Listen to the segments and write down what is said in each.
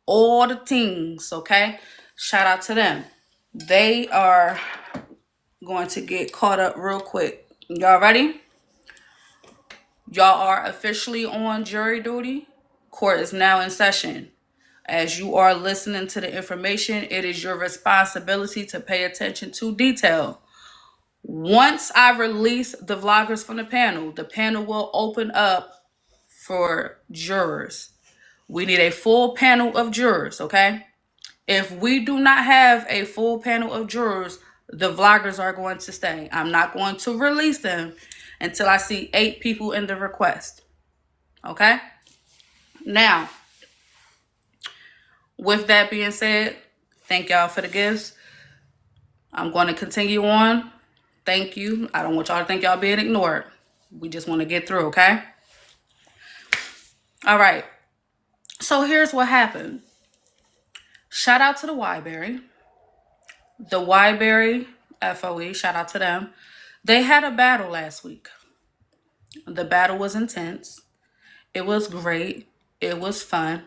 all the things, okay? Shout out to them. They are going to get caught up real quick. Y'all ready? Y'all are officially on jury duty. Court is now in session. As you are listening to the information, it is your responsibility to pay attention to detail. Once I release the vloggers from the panel will open up for jurors. We need a full panel of jurors, okay? If we do not have a full panel of jurors, the vloggers are going to stay. I'm not going to release them until I see 8 people in the request. Okay? Now, with that being said, thank y'all for the gifts. I'm going to continue on. Thank you. I don't want y'all to think y'all being ignored. We just want to get through, okay? All right. So here's what happened. Shout out to the Wyberry. The Wyberry FOE, shout out to them. They had a battle last week. The battle was intense. It was great. It was fun.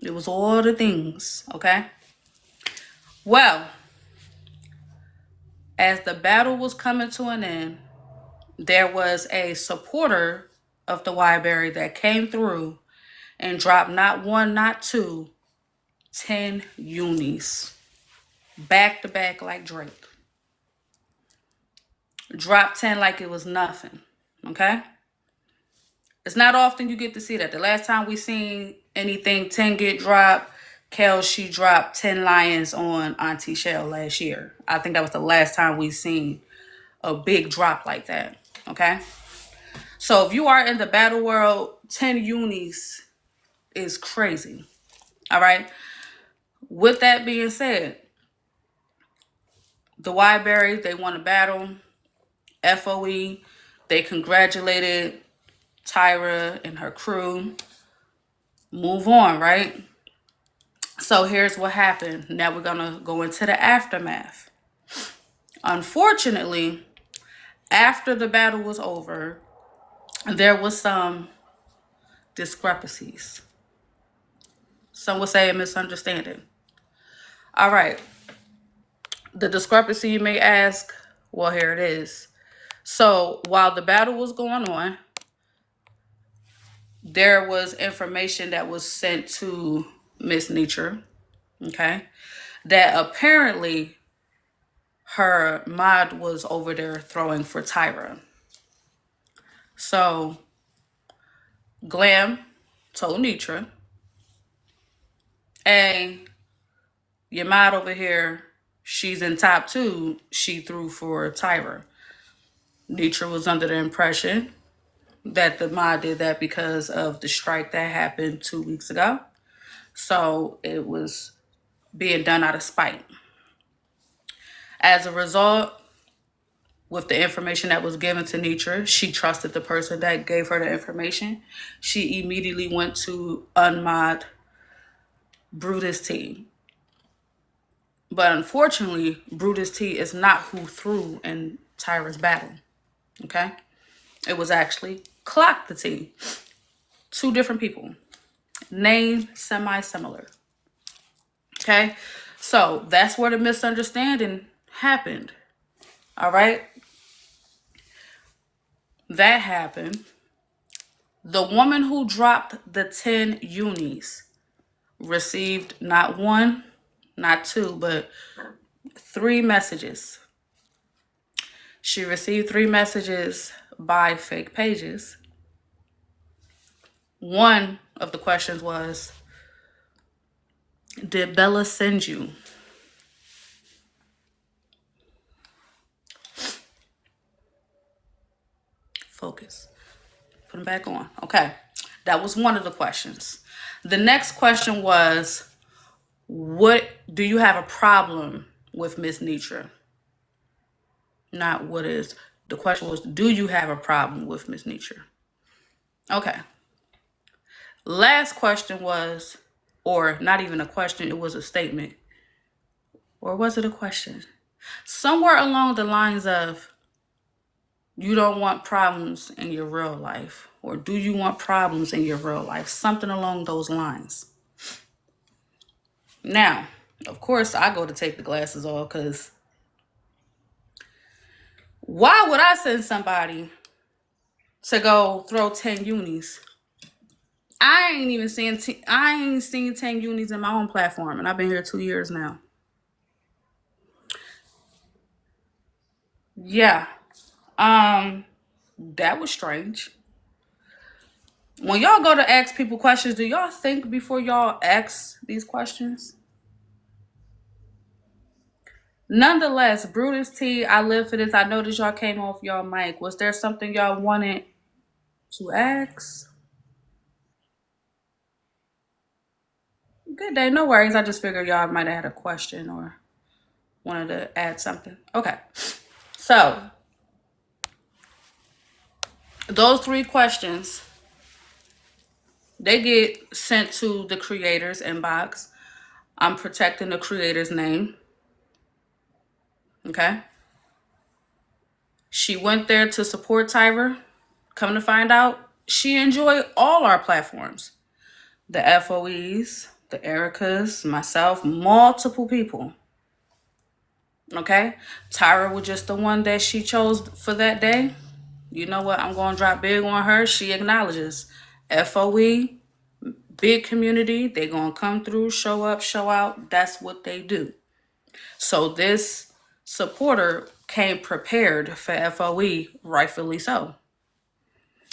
It was all the things, okay? Well, as the battle was coming to an end, there was a supporter of the Wyberry that came through and dropped not one, not two, 10 unis. Back to back like Drake. Dropped 10 like it was nothing, okay? It's not often you get to see that. The last time we seen anything 10 get dropped, Kel, she dropped 10 lions on Auntie Shell last year. I think that was the last time we seen a big drop like that, okay? So if you are in the battle world, 10 unis is crazy, all right? With that being said, the Wyberry, they won a battle. FOE, they congratulated Tyra and her crew. Move on, right? So here's what happened. Now we're going to go into the aftermath. Unfortunately, after the battle was over, there was some discrepancies. Some would say a misunderstanding. All right. The discrepancy, you may ask, well, here it is. So while the battle was going on, there was information that was sent to Miss Nietzsche, okay, that apparently her mod was over there throwing for Tyra. So Glam told Nietzsche, hey, your mod over here, she's in top 2, she threw for Tyra. Nietzsche was under the impression that the mod did that because of the strike that happened 2 weeks ago. So it was being done out of spite. As a result, with the information that was given to Nietzsche, she trusted the person that gave her the information. She immediately went to unmod Brutus T. But unfortunately, Brutus T is not who threw in Tyra's battle. Okay? It was actually Clock the T. 2 different people. Name semi-similar. Okay? So that's where the misunderstanding happened. All right? That happened. The woman who dropped the 10 unis received not 1, not 2, but 3 messages. She received 3 messages by fake pages. One of the questions was, did Bella send you? Focus. Put them back on. Okay. That was one of the questions. The next question was, what do you have a problem with Miss Nietzsche? Not what is. The question was, do you have a problem with Miss Nietzsche? Okay. Last question was, or not even a question, it was a statement. Or was it a question? Somewhere along the lines of, you don't want problems in your real life. Or do you want problems in your real life? Something along those lines. Now, of course, I go to take the glasses off because why would I send somebody to go throw 10 unis? I ain't seen 10 unis in my own platform, and I've been here 2 years now. Yeah. Um, that was strange. When y'all go to ask people questions, do y'all think before y'all ask these questions? Nonetheless, Brutus T, I live for this. I noticed y'all came off y'all mic. Was there something y'all wanted to ask? Good day, no worries. I just figured y'all might have had a question or wanted to add something. Okay. So, those 3 questions, they get sent to the creator's inbox. I'm protecting the creator's name. Okay. She went there to support Tyra. Come to find out, she enjoyed all our platforms. The FOEs, the Ericas, myself, multiple people. Okay? Tyra was just the one that she chose for that day. You know what? I'm going to drop big on her. She acknowledges. FOE, big community. They going to come through, show up, show out. That's what they do. So this supporter came prepared for FOE, rightfully so.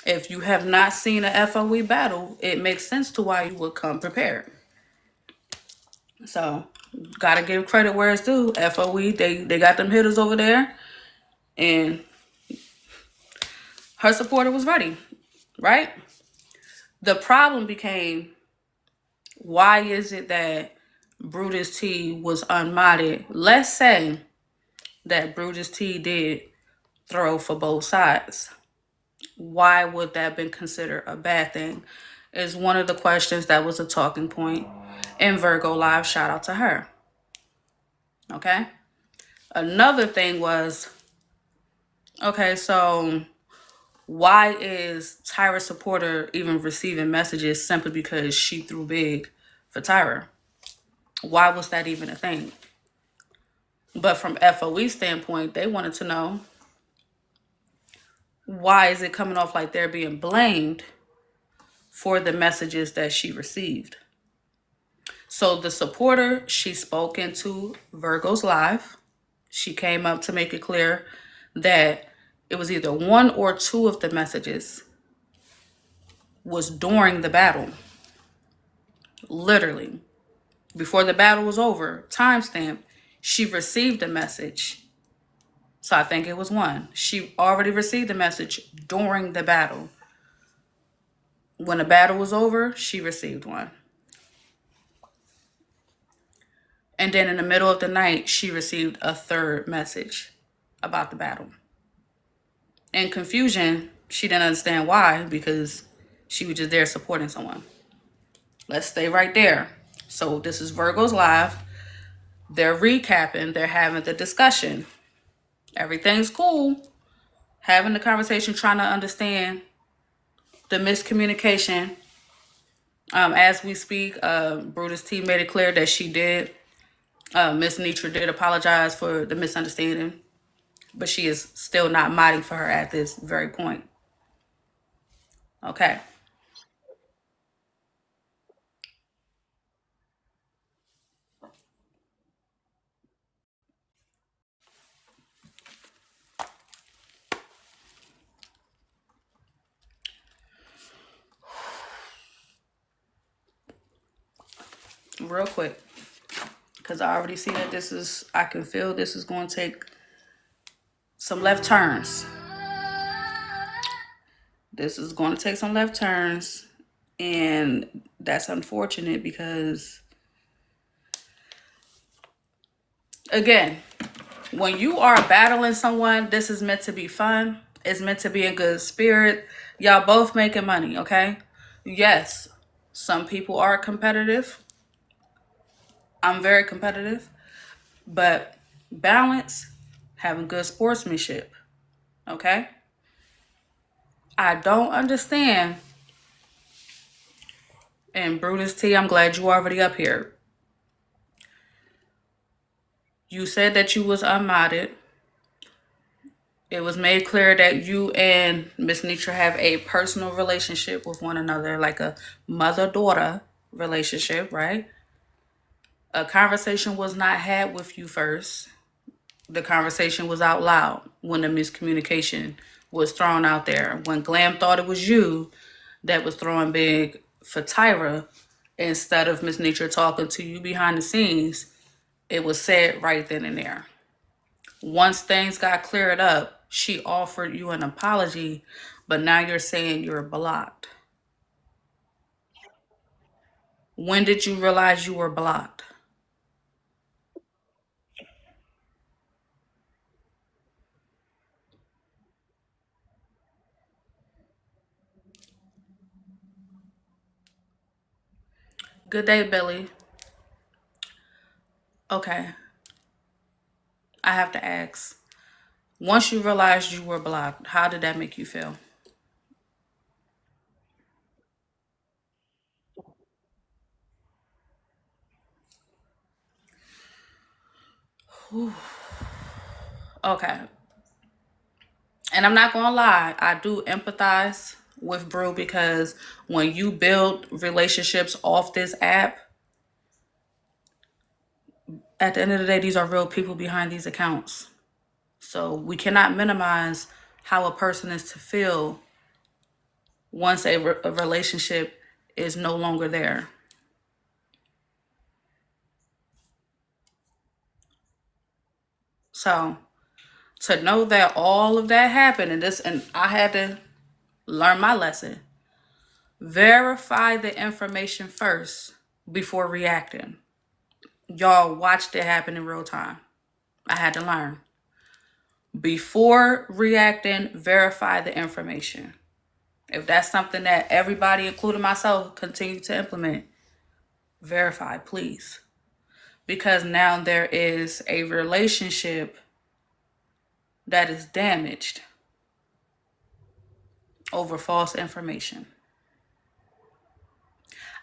If you have not seen a FOE battle, it makes sense to why you would come prepared. So, gotta give credit where it's due. FOE, they got them hitters over there, and her supporter was ready, right? The problem became, why is it that Brutus T was unmodded? Let's say that Brutus T did throw for both sides. Why would that have been considered a bad thing? Is one of the questions that was a talking point in Virgo Live. Shout out to her. Okay. Another thing was, okay, so why is Tyra's supporter even receiving messages simply because she threw big for Tyra? Why was that even a thing? But from FOE standpoint, they wanted to know, why is it coming off like they're being blamed for the messages that she received? So the supporter, she spoke into Virgo's Live. She came up to make it clear that it was either 1 or 2 of the messages was during the battle. Literally. Before the battle was over, timestamp, she received a message. So I think it was 1. She already received the message during the battle. When the battle was over, she received 1. And then in the middle of the night, she received a 3rd message about the battle. In confusion, she didn't understand why, because she was just there supporting someone. Let's stay right there. So this is Virgo's Live. They're recapping. They're having the discussion. Everything's cool. Having the conversation, trying to understand the miscommunication. As we speak, Brutus T made it clear that she did. Miss Nitra did apologize for the misunderstanding, but she is still not modding for her at this very point. Okay. Real quick, because I already see that I can feel this is going to take some left turns. This is going to take some left turns, and that's unfortunate because, again, when you are battling someone, this is meant to be fun. It's meant to be in good spirit. Y'all both making money, okay? Yes, some people are competitive. I'm very competitive, but balance, having good sportsmanship, okay? I don't understand. And Brutus T, I'm glad you already up here. You said that you was unmodded. It was made clear that you and Miss Nitra have a personal relationship with one another, like a mother-daughter relationship, right? A conversation was not had with you first. The conversation was out loud when the miscommunication was thrown out there. When Glam thought it was you that was throwing big for Tyra, instead of Miss Nitra talking to you behind the scenes, it was said right then and there. Once things got cleared up, she offered you an apology, but now you're saying you're blocked. When did you realize you were blocked? Good day, Billy. Okay, I have to ask. Once you realized you were blocked, how did that make you feel? Okay. And I'm not gonna lie, I do empathize with Brew because when you build relationships off this app, at the end of the day, these are real people behind these accounts. So we cannot minimize how a person is to feel once a relationship is no longer there. So to know that all of that happened and I had to learn my lesson. Verify the information first before reacting. Y'all watched it happen in real time. I had to learn. Before reacting, verify the information. If that's something that everybody, including myself, continue to implement, verify, please. Because now there is a relationship that is damaged over false information.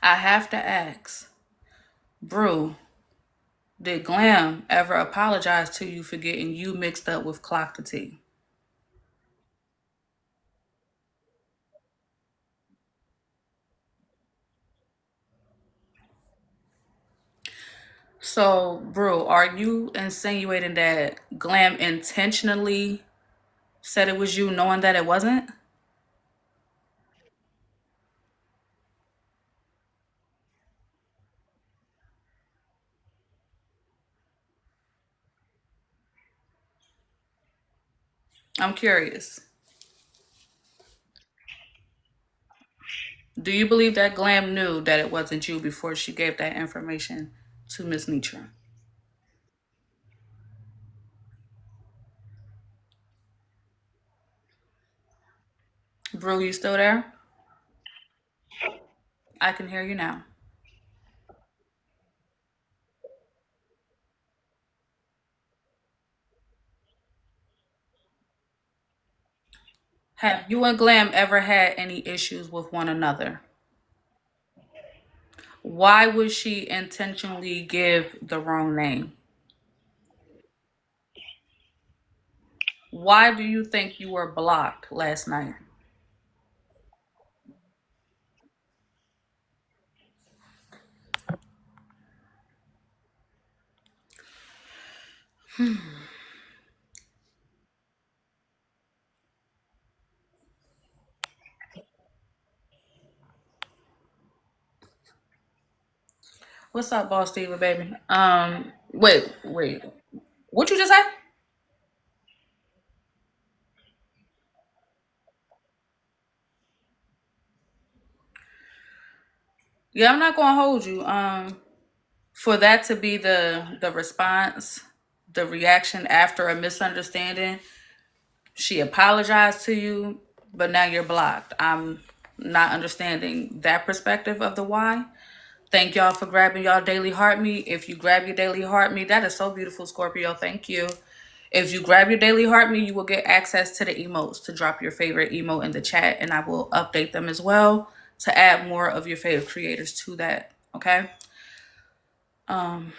I have to ask, Brew, did Glam ever apologize to you for getting you mixed up with Clock the T? So, Brew, are you insinuating that Glam intentionally said it was you knowing that it wasn't? I'm curious. Do you believe that Glam knew that it wasn't you before she gave that information to Miss Nitra? Brew, you still there? I can hear you now. Have you and Glam ever had any issues with one another? Why would she intentionally give the wrong name? Why do you think you were blocked last night? What's up, boss Steven, baby? Wait. What you just say? Yeah, I'm not gonna hold you. For that to be the response, the reaction after a misunderstanding, she apologized to you, but now you're blocked. I'm not understanding that perspective of the why. Thank y'all for grabbing y'all daily heart me. If you grab your daily heart me, that is so beautiful, Scorpio. Thank you. If you grab your daily heart me, you will get access to the emotes to drop your favorite emote in the chat, and I will update them as well to add more of your favorite creators to that. Okay. Um,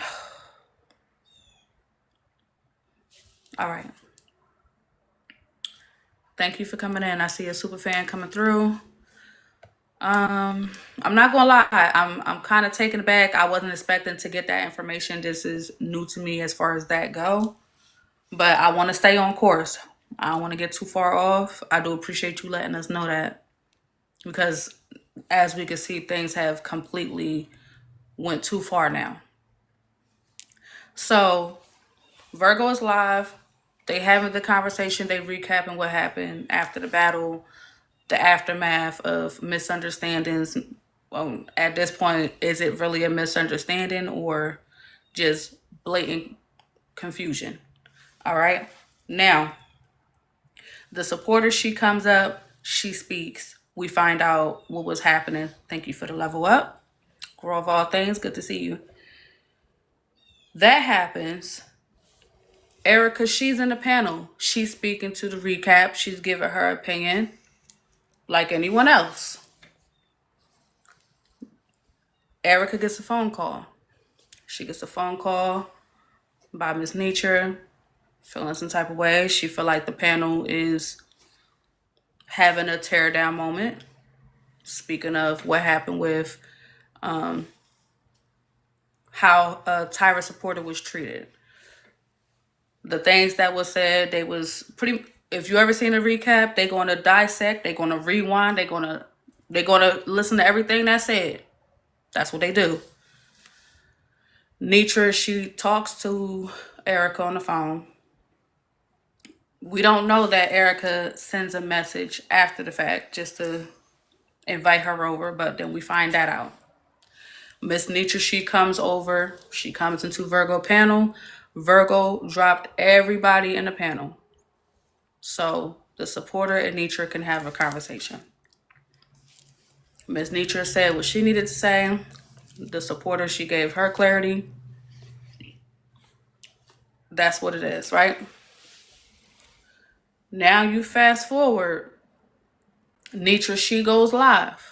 All right. Thank you for coming in. I see a super fan coming through. I'm not gonna lie, I'm kind of taken aback. I wasn't expecting to get that information. This is new to me as far as that go. But I want to stay on course. I don't want to get too far off. I do appreciate you letting us know that because as we can see, things have completely went too far now. So Virgo is live. They having the conversation. They recapping what happened after the battle, the aftermath of misunderstandings. At this point, is it really a misunderstanding or just blatant confusion? All right. Now, the supporter, she comes up, she speaks. We find out what was happening. Thank you for the level up. Grow of all things, good to see you. That happens. Erica, she's in the panel. She's speaking to the recap. She's giving her opinion like anyone else. Erica gets a phone call. She gets a phone call by Miss Nature, feeling some type of way. She feel like the panel is having a tear down moment. Speaking of what happened with how a Tyra supporter was treated. The things that was said, they was pretty. If you ever seen a recap, they going to dissect, they going to rewind, they going to listen to everything that's said. That's what they do. Nitra, she talks to Erica on the phone. We don't know that Erica sends a message after the fact just to invite her over, but then we find that out. Miss Nitra, she comes over. She comes into Virgo panel. Virgo dropped everybody in the panel. So the supporter and Nitra can have a conversation. Miss Nitra said what she needed to say. The supporter, she gave her clarity. That's what it is, right? Now you fast forward. Nitra, she goes live.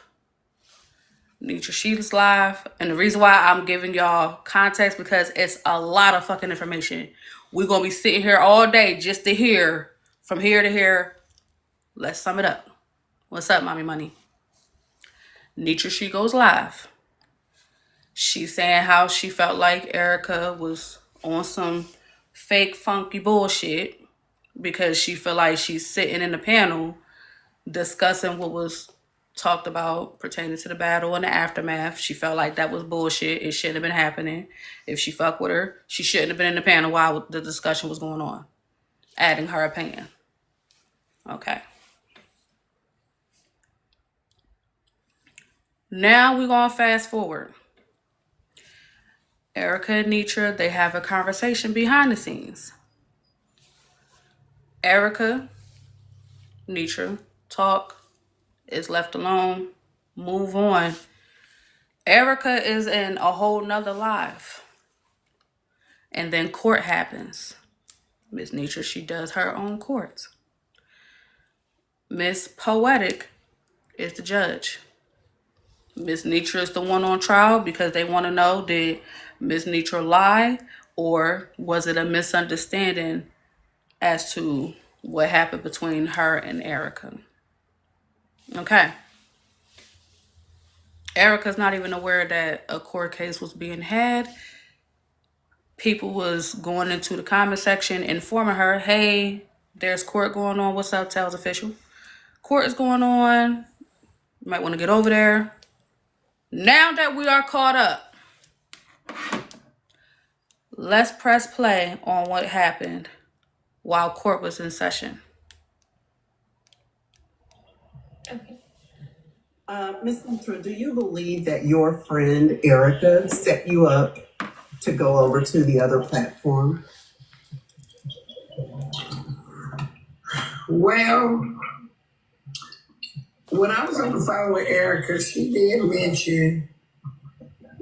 Nitra, she's live. And the reason why I'm giving y'all context because it's a lot of fucking information. We're going to be sitting here all day just to hear from here to here. Let's sum it up. What's up, Mommy Money? Nitra, she goes live. She's saying how she felt like Erica was on some fake funky bullshit because she feel like she's sitting in the panel discussing what was talked about pertaining to the battle and the aftermath. She felt like that was bullshit. It shouldn't have been happening. If she fucked with her, she shouldn't have been in the panel while the discussion was going on. Adding her opinion. Okay. Now we're going to fast forward. Erica and Nitra, they have a conversation behind the scenes. Erica, Nitra, talk, is left alone, move on. Erica is in a whole nother life. And then court happens. Miss Nitra, she does her own court. Miss Poetic is the judge. Miss Nitra is the one on trial because they want to know, did Miss Nitra lie or was it a misunderstanding as to what happened between her and Erica? Okay. Erica's not even aware that a court case was being had. People was going into the comment section informing her, hey, there's court going on. What's up, Tales Official? Court is going on. You might want to get over there. Now that we are caught up, let's press play on what happened while court was in session. Okay. Ms. Lutra, do you believe that your friend Erica set you up to go over to the other platform? Well, when I was on the phone with Erica, she did mention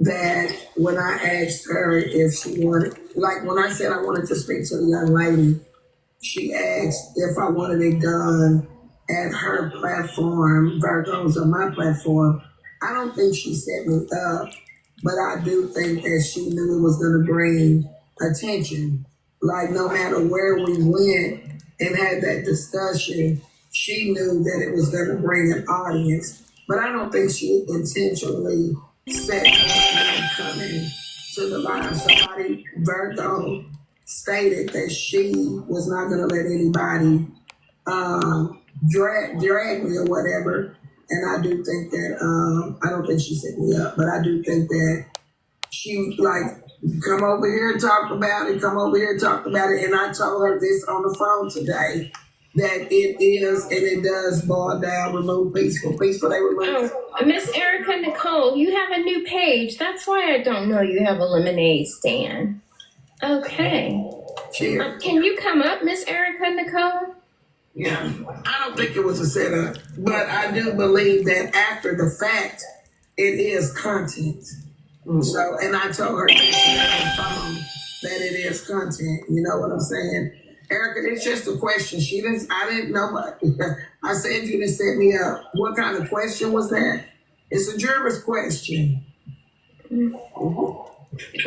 that when I asked her if she wanted, like when I said I wanted to speak to the young lady, she asked if I wanted it done at her platform, Virgo's on my platform. I don't think she set me up, but I do think that she knew it was going to bring attention like no matter where we went and had that discussion, she knew that it was going to bring an audience. But I don't think she intentionally set up coming to the live. Somebody, Virgo, stated that she was not going to let anybody drag me or whatever. And I do think that I don't think she set me up, but I do think that she like come over here and talk about it, come over here and talk about it. And I told her this on the phone today that it is and it does boil down, remove peaceful. Peaceful they remove. Oh, Miss Erica Nicole, you have a new page. That's why I don't know you have a lemonade stand. Okay. Cheers. Can you come up, Miss Erica Nicole? Yeah, I don't think it was a setup, but I do believe that after the fact, it is content. So, and I told her yesterday on the phone that it is content. You know what I'm saying? Erica, it's just a question. I didn't know. I said you didn't set me up. What kind of question was that? It's a juror's question.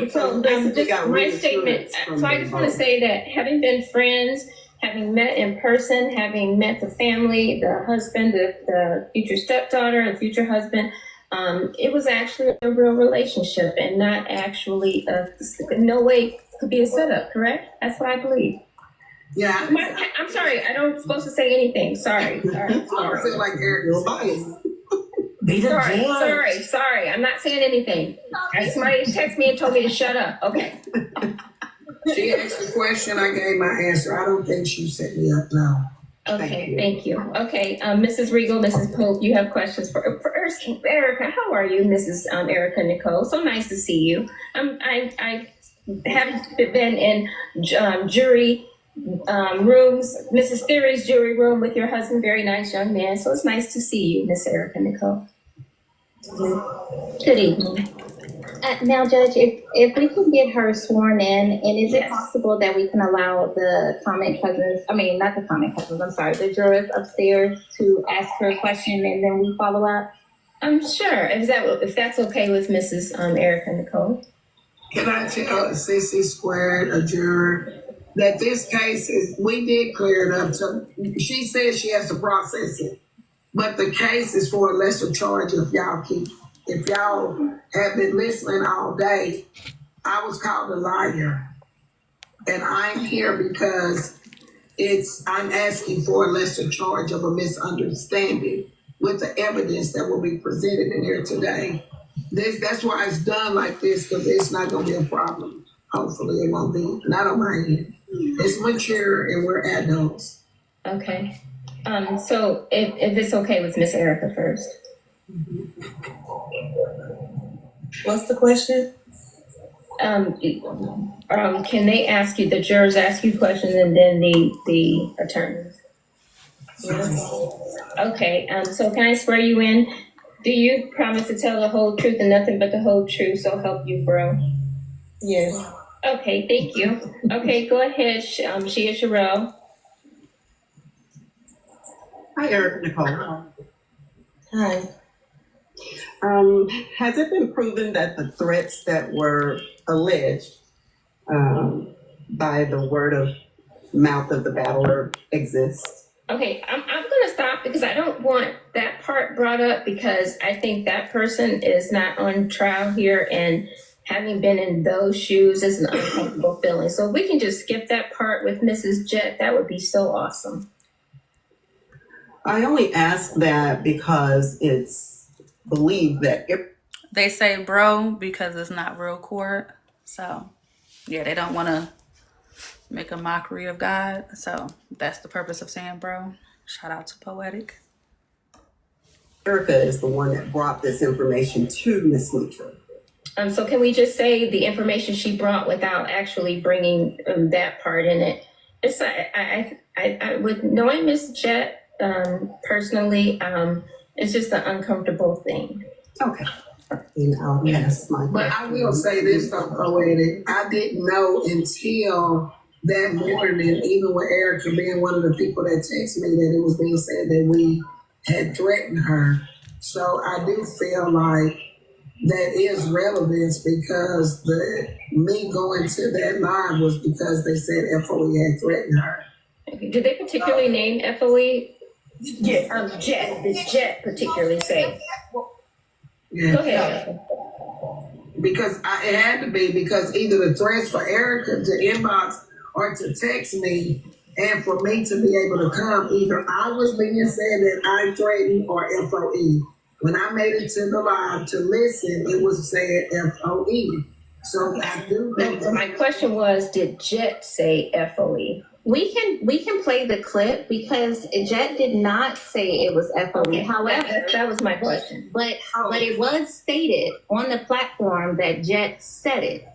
So that's just my statement. So I just want to say that having been friends, having met in person, having met the family, the husband, the future stepdaughter, the future husband, it was actually a real relationship and not actually no way could be a setup, correct? That's what I believe. Yeah. I'm sorry, I don't supposed to say anything. Sorry. I feel like Erica's biased. Sorry. I'm not saying anything. Somebody texted me and told me to shut up. Okay. She asked the question, I gave my answer. I don't think she set me up now. Okay, thank you. Okay, Mrs. Regal, Mrs. Pope, you have questions for Erica. How are you, Mrs. Erica Nicole? So nice to see you. I haven't been in jury rooms, Mrs. Theory's jury room with your husband, very nice young man. So it's nice to see you, Miss Erica Nicole. Good evening. Now, Judge, if we can get her sworn in, and is it possible that we can allow the not the comment cousins, I'm sorry, the jurors upstairs to ask her a question and then we follow up? I'm sure, if that's okay with Mrs. Erica Nicole. Can I tell Sissy Squared, a juror, that this case we did clear it up. So she says she has to process it, but the case is for a lesser charge if y'all have been listening all day. I was called a liar, and I'm here because I'm asking for a lesser charge of a misunderstanding with the evidence that will be presented in here today. That's why it's done like this, because it's not going to be a problem. Hopefully it won't be, not on my end. It's mature and we're adults. Okay. So if it's okay with Miss Erica first. What's the question? Can they ask you, the jurors ask you questions and then the attorneys? Yes. Okay, so can I swear you in? Do you promise to tell the whole truth and nothing but the whole truth, so help you, bro? Yes. Okay, thank you. Okay, go ahead, Shia Sherelle. Hi, Erica Nicole. Hi. Has it been proven that the threats that were alleged by the word of mouth of the battler exist? Okay, I'm gonna stop because I don't want that part brought up because I think that person is not on trial here, and having been in those shoes is an uncomfortable feeling. So if we can just skip that part with Mrs. Jett, that would be so awesome. I only ask that because it's believed that They say bro because it's not real court. So yeah, they don't want to make a mockery of God. So that's the purpose of saying bro. Shout out to Poetic. Erica is the one that brought this information to Miss Mitra. So can we just say the information she brought without actually bringing that part in it? It's I with knowing Miss Jett personally, it's just an uncomfortable thing. Okay. Yes, but I will say this though, Poetic. I didn't know until that morning, even with Erica being one of the people that texted me, that it was being said that we had threatened her. So I do feel like that is relevance because me going to that live was because they said FOE had threatened her. Okay. Did they particularly name FOE? Yeah. Jet. Did Jet particularly say? Yeah. Go ahead. Because it had to be because either the threats for Erica to inbox or to text me, and for me to be able to come, either I was being said that I threatened or FOE. When I made it to the live to listen, it was said FOE. So I do think No, my question was, did Jet say FOE? We can play the clip because Jet did not say it was FOE. Okay. However, that was my question. but it was stated on the platform that Jet said it.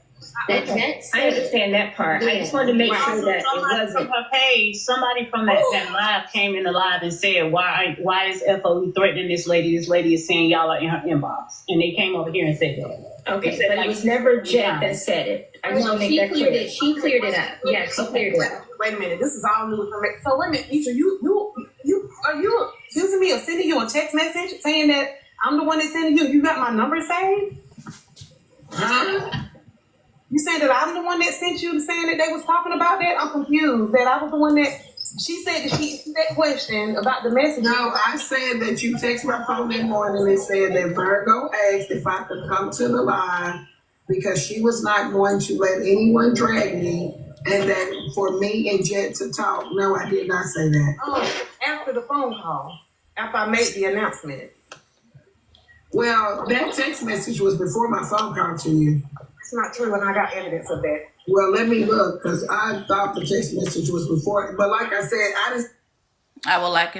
That Jet said I understand that part. I just wanted to make sure that it Somebody wasn't. from her page, somebody from that live came in the live and said, why is FOE threatening this lady? This lady is saying y'all are in her inbox. And they came over here and said that. Okay, They said, but like, it was never Jet that said it. I just want to make that clear. She cleared it up. Yeah, she cleared it up. Wait a minute, this is all new information. So wait a minute, Nisha, you are you accusing me of sending you a text message saying that I'm the one that's sending you? You got my number saved? Huh? You saying that I'm the one that sent you saying that they was talking about that? I'm confused. That I was the one that she said that she asked that question about the message. No, I said that you text my phone that morning and said that Virgo asked if I could come to the live because she was not going to let anyone drag me, and that for me and Jet to talk. No, I did not say that. Oh, after the phone call, after I made the announcement. Well, that text message was before my phone call to you. It's not true, and I got evidence of that. Well, let me look because I thought the text message was before. But like I said, I just I would like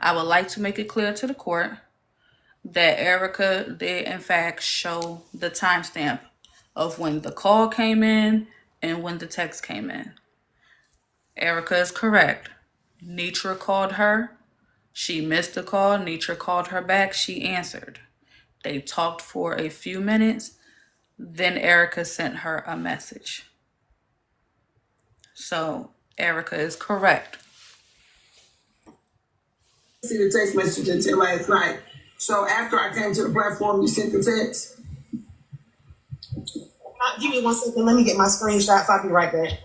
I would like to make it clear to the court that Erica did in fact show the timestamp of when the call came in and when the text came in. Erica is correct. Nitra called her. She missed the call. Nitra called her back. She answered. They talked for a few minutes. Then Erica sent her a message. So Erica is correct. see the text message until last night. So after I came to the platform, you sent the text. Give me 1 second. Let me get my screenshots. I'll be right back.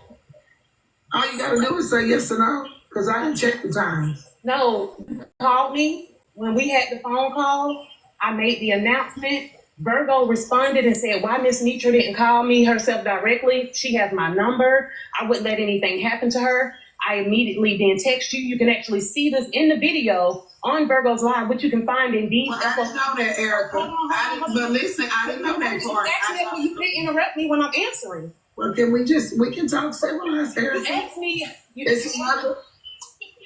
All you gotta do is say yes or no, because I didn't check the times. No, called me when we had the phone call. I made the announcement. Virgo responded and said, why Miss Nitra didn't call me herself directly? She has my number. I wouldn't let anything happen to her. I immediately then text you. You can actually see this in the video on Virgo's Live, which you can find in these. Well, I didn't know that, Erica. But listen, I didn't know that part. You can't interrupt me when I'm answering. Well, we can talk civilized, Erica. You asked me.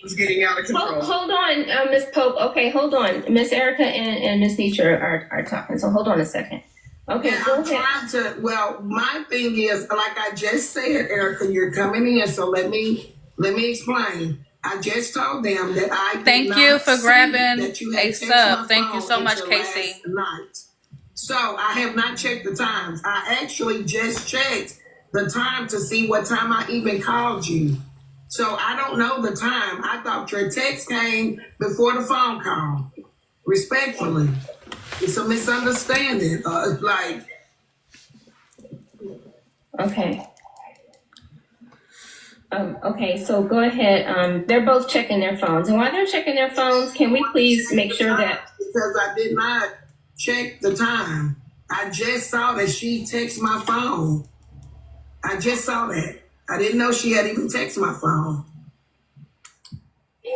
It's getting out of control. Hold on, Ms. Pope. Okay, hold on. Miss Erica and Miss Nitra are talking, so hold on a second. Okay, Yeah, go I'm ahead. trying to. Well, my thing is, like I just said, Erica, you're coming in, so let me explain. I just told them that I did Thank not you for see grabbing that you had a texted sub. my Thank you phone so much, until Casey. last night. So I have not checked the times. I actually just checked the time to see what time I even called you. So I don't know the time. I thought your text came before the phone call. Respectfully, it's a misunderstanding. Okay. Okay, so go ahead. They're both checking their phones. And while they're checking their phones, can we please make sure that... Because I did not check the time. I just saw that she texted my phone. I just saw that. I didn't know she had even texted my phone.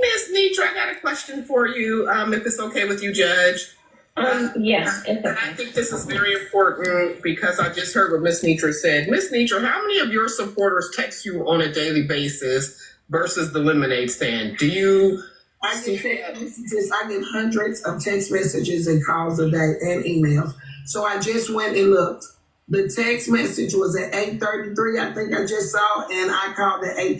Miss Nitra, I got a question for you, if it's okay with you, Judge. Yes. And I think this is very important because I just heard what Miss Nitra said. Miss Nitra, how many of your supporters text you on a daily basis versus the lemonade stand? Do you? I get text messages. I get hundreds of text messages and calls a day and emails. So I just went and looked. The text message was at 8:33. I think I just saw, and I called at 8:20.